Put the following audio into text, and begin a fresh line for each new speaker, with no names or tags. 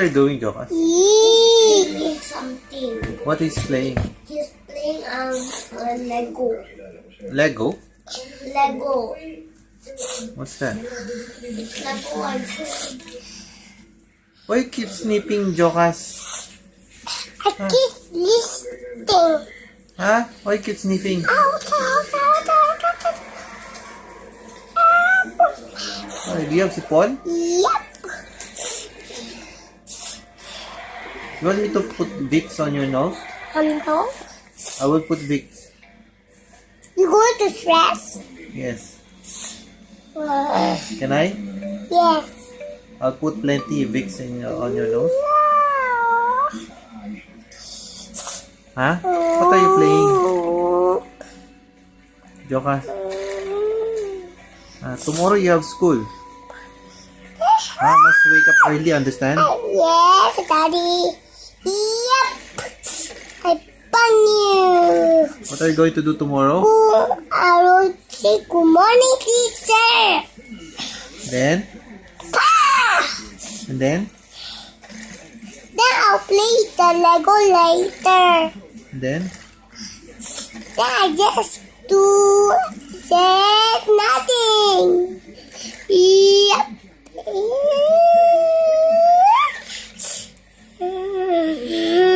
are you doing, Jokas?
Playing something.
What is playing?
He's playing Lego.
Lego?
Lego.
What's that?
It's Lego I think.
Why you keep snipping, Jokas?
I keep listening.
Huh? Why you keep sniffing? Oh, do you have sipon?
Yep.
You want me to put Vicks on your nose?
Hello?
I will put Vicks.
You going to stress?
Yes.
Uh,
Can I?
yes.
I'll put plenty Vicks on your nose. Huh? What are you playing? Jokas? Tomorrow you have school. Must wake up early, understand?
Yes, Daddy. Yep. I pun you.
What are you going to do tomorrow?
I will say good morning, teacher.
Then? And then?
Then I'll play the Lego later.
And then?
Then I just nothing. Yep.